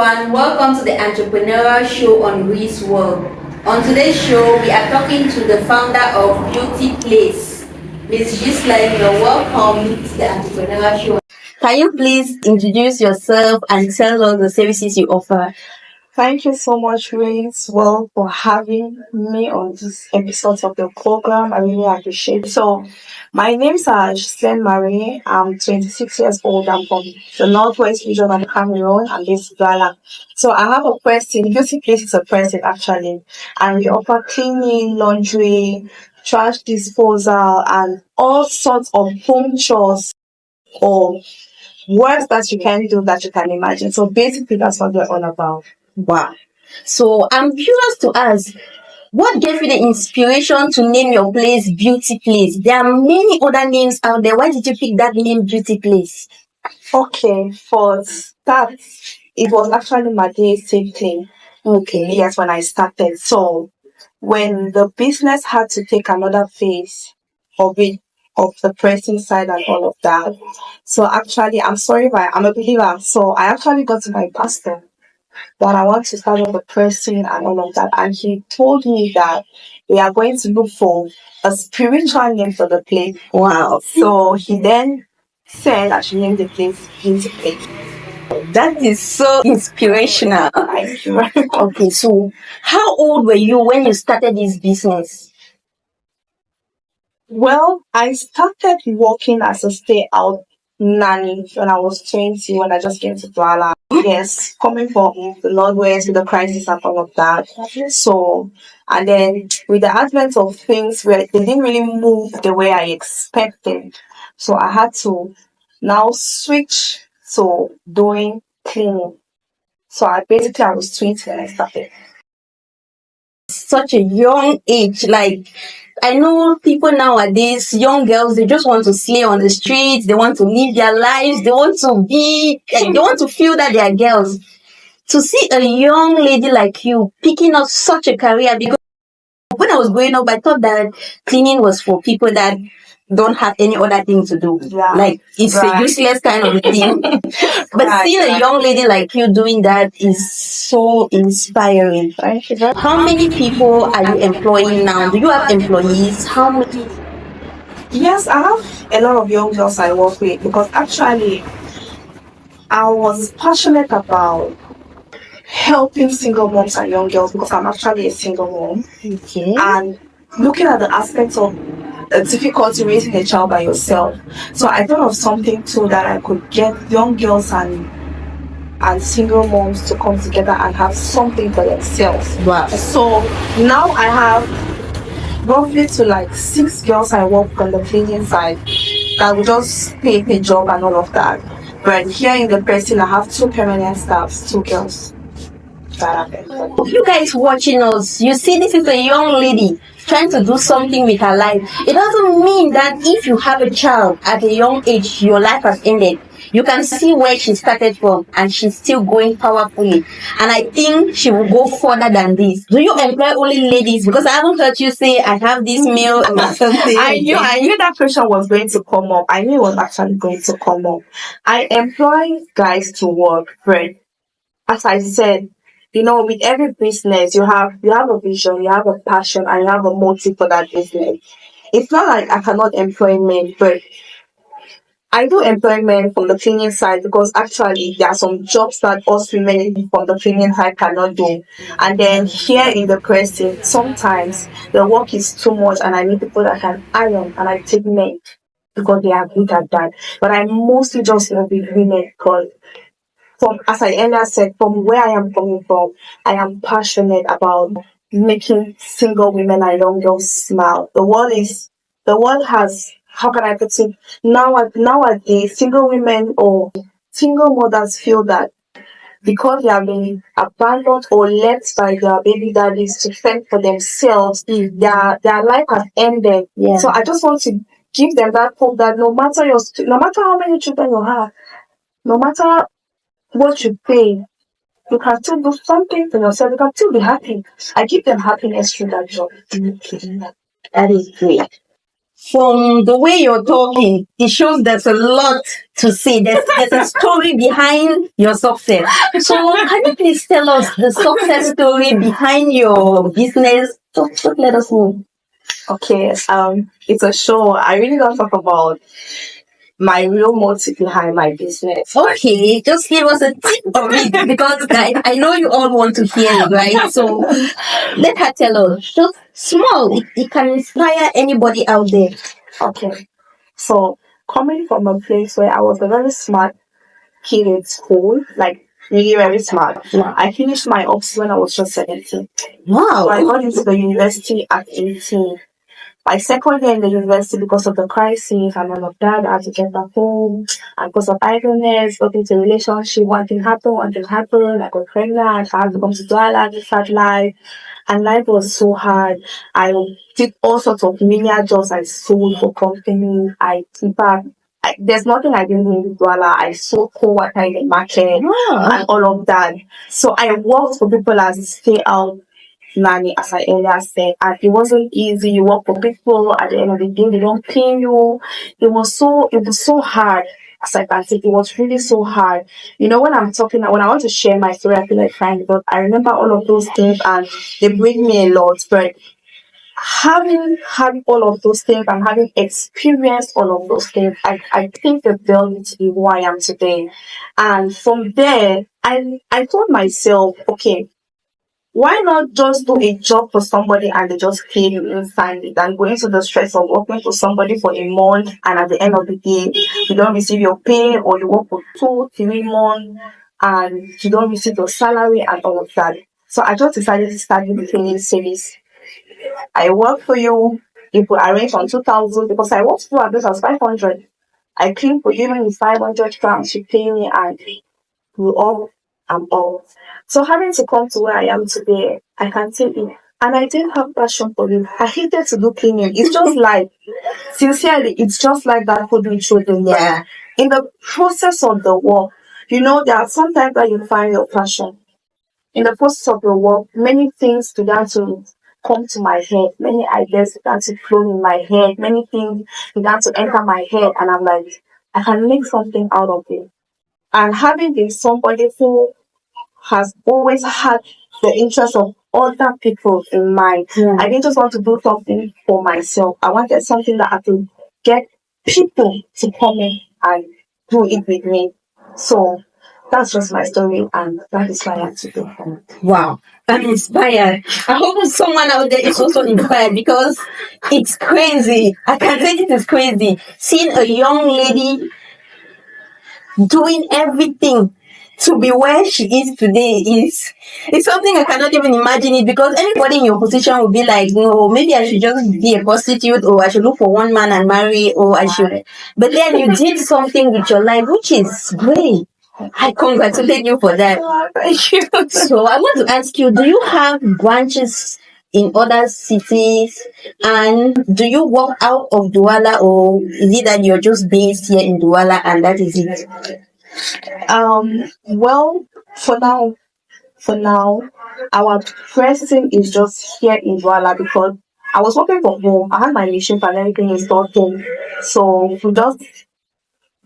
everyone, welcome to the Entrepreneurial Show on Reese World. On today's show, we are talking to the founder of Beauty Place, Ms. Gisela. You're welcome to the Entrepreneurial Show. Can you please introduce yourself and tell us the services you offer? Thank you so much, Reese, for having me on this episode of the program. I really appreciate it. So, my name is Gisela Marie. I'm 26 years old. I'm from the northwest region of Cameroon. I'm based in Douala. So, I have a person. Beauty Place is a person, actually. And we offer cleaning, laundry, trash disposal, and all sorts of home chores or works that you can do that you can imagine. So, basically, that's what we're all about. Wow. So I'm curious to ask, what gave you the inspiration to name your place Beauty Place? There are many other names out there. Why did you pick that name Beauty Place? Okay, for that, it was actually my day same thing. Okay. Yes, when I started. So when the business had to take another phase of it, of the pressing side and all of that. So actually, I'm sorry, but I'm a believer. So I actually got to my pastor that I want to start up the pressing and all of that. And he told me that we are going to look for a spiritual name for the place. Wow. So he then said I should name the place Beauty Place. That is so inspirational. Thank you very much. Okay, so how old were you when you started this business? Well, I started working as a stay-out nanny when I was 20, when I just came to Douala. Yes, coming from the Northwest with the crisis and all of that. So, and then with the advent of things where they didn't really move the way I expected, so I had to now switch to doing cleaning. So I was 20 when I started. Such a young age, like I know people nowadays, young girls, they just want to slay on the streets, they want to live their lives, they want to be, like, they want to feel that they are girls. To see a young lady like you picking up such a career, because when I was growing up, I thought that cleaning was for people that don't have any other thing to do. Yeah. Like, it's a useless kind of thing. But seeing a young lady like you doing that is so inspiring. Thank you very How many people are you employing now? Do you have employees? How many? Yes, I have a lot of young girls I work with because actually I was passionate about helping single moms and young girls because I'm actually a single mom. Okay. And looking at the aspects of the difficulty raising a child by yourself. So I thought of something too that I could get young girls and single moms to come together and have something for themselves. Wow. So now I have roughly to like 6 girls I work on the cleaning side that will just pay a job and all of that. But here in the pressing, I have 2 permanent staffs, 2 girls. You guys watching us, you see this is a young lady trying to do something with her life. It doesn't mean that if you have a child at a young age, your life has ended. You can see where she started from and she's still going powerfully. And I think she will go further than this. Do you employ only ladies? Because I haven't heard you say I have this male or something. I knew that question was going to come up. I knew it was actually going to come up. I employ guys to work, but as I said, with every business you have a vision, you have a passion, and you have a motive for that business. It's not like I cannot employ men, but I do employ men from the cleaning side because actually there are some jobs that us women from the cleaning side cannot do. And then here in the pressing, sometimes the work is too much and I need people that can iron, and I take men because they are good at that. But I mostly just work with women because as I earlier said, from where I am coming from, I am passionate about making single women and young girls smile. The world has, how can I put it? Nowadays, single women or single mothers feel that because they have been abandoned or left by their baby daddies to fend for themselves, their life has ended. Yeah. So I just want to give them that hope that no matter how many children you have, no matter what you pay, you can still do something for yourself. You can still be happy. I give them happiness through that job. Okay. That is great. From the way you're talking, it shows there's a lot to say. There's a story behind your success. So can you please tell us the success story behind your business? Just let us know. Okay, it's a show. I really don't talk about my real motive behind my business. Okay, just give us a tip of it because I know you all want to hear it, right? So let her tell us. Just small. It can inspire anybody out there. Okay, so coming from a place where I was a very smart kid in school, like really very smart. Wow. I finished my ops when I was just 17. Wow. So I got into the university at 18. My second year in the university, because of the crisis and all of that, I had to get back home. And because of idleness, got into a relationship, one thing happened, I got pregnant, I had to come to Douala to start life. And life was so hard. I did all sorts of menial jobs. I sold for company. In fact, there's nothing I didn't do in Douala. I sold cold water in the market and all of that. So I worked for people as a stay out nanny, as I earlier said, and it wasn't easy. You work for people, at the end of the day, they don't pay you. It was so hard. As I can say, it was really so hard. You know, when when I want to share my story, I feel like crying because I remember all of those things and they bring me a lot. But having had all of those things and having experienced all of those things, I think they built me to be who I am today. And from there, I told myself, okay, why not just do a job for somebody and they just pay you instantly than going through the stress of working for somebody for a month and at the end of the day you don't receive your pay, or you work for 2, 3 months and you don't receive your salary and all of that. So I just decided to start with the cleaning service. I work for you. You could arrange on 2,000 because I worked for this as 500. I clean for you even with 500 crowns. You pay me and we all am all. So having to come to where I am today, I can take it. And I didn't have passion for it. I hated to do cleaning. It's just like, sincerely, it's just like that putting children. Yeah. In the process of the work, you know, there are sometimes that you find your passion. In the process of the work, many things began to come to my head. Many ideas began to flow in my head. Many things began to enter my head. And I'm like, I can make something out of it. And having been somebody who has always had the interest of other people in mind, I didn't just want to do something for myself. I wanted something that I could get people to come in and do it with me. So that's just my story, and that is why I have to do. Wow, I'm inspired. I hope someone out there is also inspired because it's crazy. I can say it is crazy. Seeing a young lady doing everything to be where she is today is it's something I cannot even imagine it, because anybody in your position would be like, no, maybe I should just be a prostitute, or I should look for one man and marry, or I should. But then you did something with your life, which is great. I congratulate you for that. Thank you. So I want to ask you, do you have branches in other cities? And do you work out of Douala, or is it that you're just based here in Douala and that is it? Well, for now, our pressing is just here in Douala because I was working from home. I had my machine and everything installed home. So we just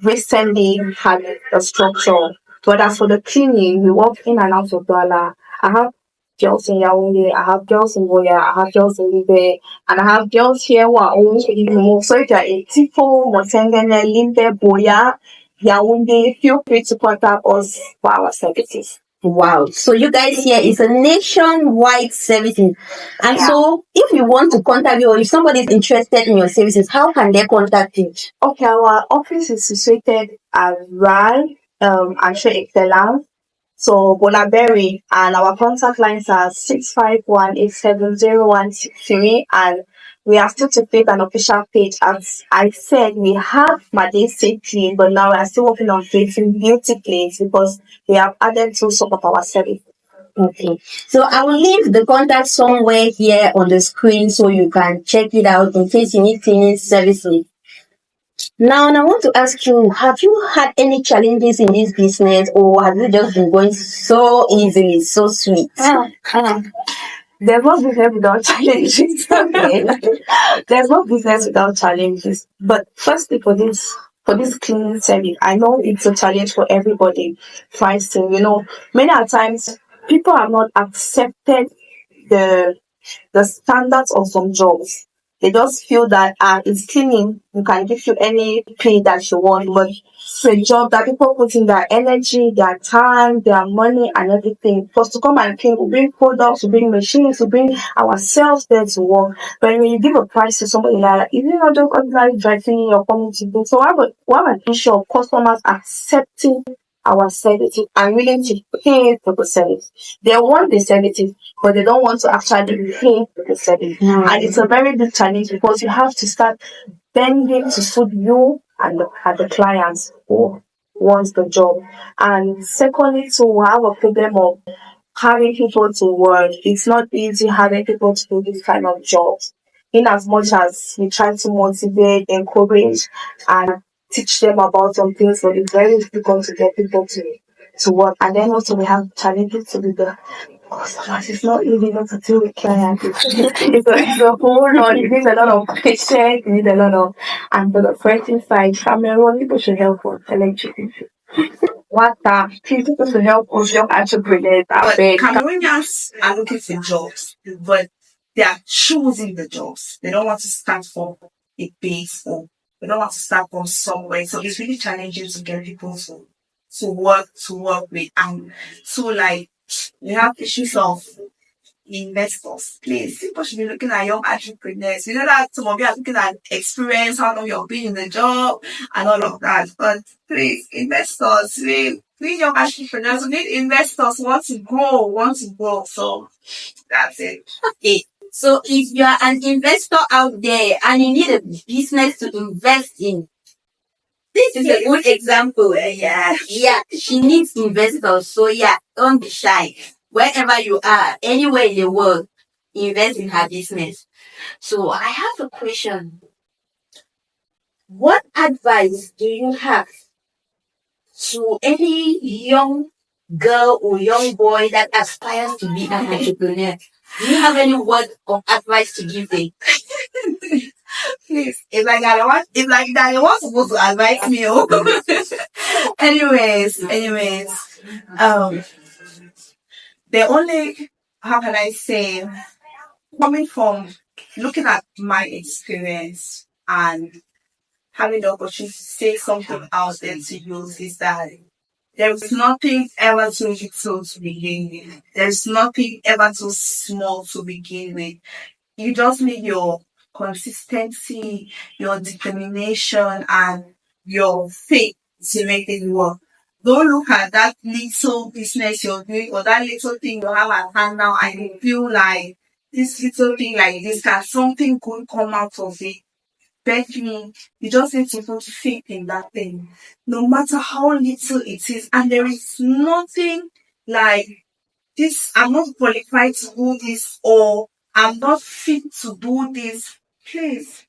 recently had a structure. But as for the cleaning, we walk in and out of Douala. I have girls in Yaoundé, I have girls in Boya, I have girls in Libe, and I have girls here who are always in move. So if you're in Tifo, Motengene, Limbe, Boya, Yaoundé, feel free to contact us for our services. Wow. So you guys here is a nationwide services. And so if you want to contact you, or if somebody is interested in your services, how can they contact you? Okay, our office is situated at RAL, Anshe Excellence. So Bolaberry, and our contact lines are 651870163, and we are still to create an official page. As I said, we have Made Safe Clean, but now we are still working on creating beauty cleans because we have added to some of our service. Okay. So I will leave the contact somewhere here on the screen so you can check it out in case you need cleaning services. Now, and I want to ask you, have you had any challenges in this business, or have you just been going so easily, so sweet? there's no business without challenges. Okay. There's no business without challenges. But firstly, for this cleaning service, I know it's a challenge for everybody. Pricing, many a times people have not accepted the the standards of some jobs. They just feel that it's cleaning, you can give you any pay that you want, but it's a job that people put in their energy, their time, their money and everything. Because to come and clean, we bring products, we bring machines, we bring ourselves there to work. But when you give a price to somebody like that, is it not just ordinary dry cleaning you're coming to do? So we have an issue of customers accepting our services and willing to pay for the service. They want the services, but they don't want to actually pay for the service. And it's a very big challenge because you have to start bending to suit you and the clients who wants the job. And secondly, to have a problem of having people to work. It's not easy having people to do this kind of jobs. In as much as we try to motivate, encourage, and teach them about some things, but it's very difficult to get people to work. And then also we have challenges to do the customers. It's not easy not to deal with clients. It's a whole lot. It needs a lot of patience. It needs a lot of, and for the pricing side, Cameroon, people should help us. Electricity. What the people should help us, young entrepreneurs. But Cameroonians are looking for jobs, but they are choosing the jobs. They don't want to start from a base or they don't want to start from somewhere. So it's really challenging to get people to work with and to like we have issues of investors. Please, people should be looking at young entrepreneurs. You know that some of you are looking at experience, how long you've been in the job, and all of that. But please, investors, we young entrepreneurs, we need investors who want to grow. So that's it. Okay. So if you are an investor out there and you need a business to invest in, this is a good example. Yeah, she needs investors. So yeah, don't be shy. Wherever you are, anywhere in the world, invest in her business. So I have a question. What advice do you have to any young girl or young boy that aspires to be an entrepreneur? Do you have any word of advice to give them? Please, it's like that you want supposed to advise me. Oh. anyways, um, the only how can I say coming from looking at my experience and having the opportunity to say something out there to use is that there is nothing ever too little to begin with. There's nothing ever too small to begin with. You just need your consistency, your determination, and your faith to make it work. Don't look at that little business you're doing or that little thing you have at hand now and you feel like this little thing like this, can something good come out of it. Bet me, you just need to put faith in that thing, no matter how little it is. And there is nothing like this. I'm not qualified to do this, or I'm not fit to do this. Please,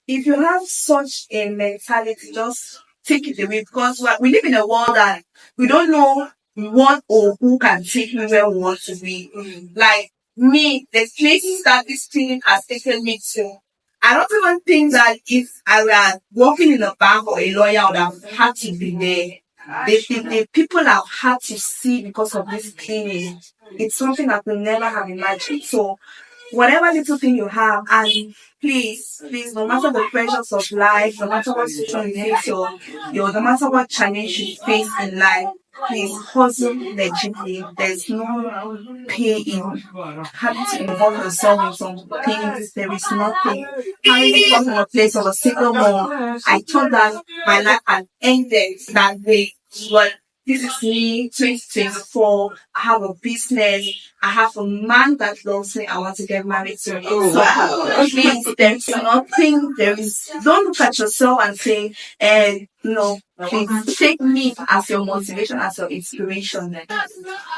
if you have such a mentality, just take it away because we live in a world that we don't know what or who can take me where we want to be. Like me, the places that this thing has taken me to. I don't even think that if I were working in a bank or a lawyer, I would have had to be there. The people I've had to see because of this cleaning, it's something I could never have imagined. So whatever little thing you have, and please, no matter the pressures of life, no matter what situation you face, no matter what challenge you face in life, please hustle legitly. There's no pay in having to involve yourself in some things. There is nothing. Having to come from a place of a single mom, I thought that my life had ended that way. But this is me, 2024. I have a business. I have a man that loves me. I want to get married to him. So please, there's nothing. Don't look at yourself and say, no, please take me as your motivation, as your inspiration.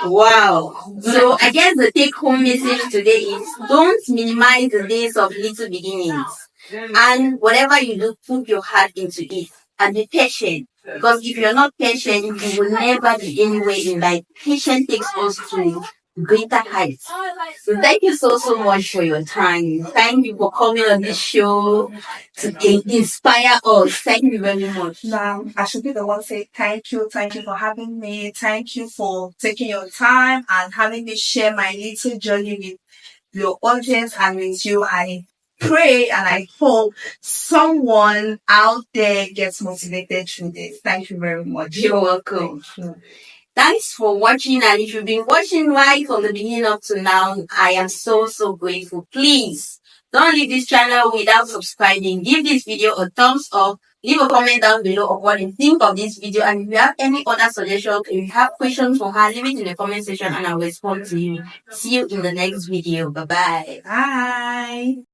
Wow. So I guess the take home message today is don't minimize the days of little beginnings. And whatever you do, put your heart into it and be patient. Because if you're not patient, you will never be anywhere in life. Patience takes us to greater heights. So thank you so much for your time. Thank you for coming on this show to inspire us. Thank you very much. Now, I should be the one say thank you. Thank you for having me. Thank you for taking your time and having me share my little journey with your audience and with you. I pray and I hope someone out there gets motivated through this. Thank you very much. You're welcome. Thank you. Thanks for watching, and if you've been watching right from the beginning up to now, I am so grateful. Please don't leave this channel without subscribing. Give this video a thumbs up. Leave a comment down below of what you think of this video, and if you have any other suggestions, if you have questions for her, leave it in the comment section and I'll respond to you. See you in the next video. Bye bye. Bye.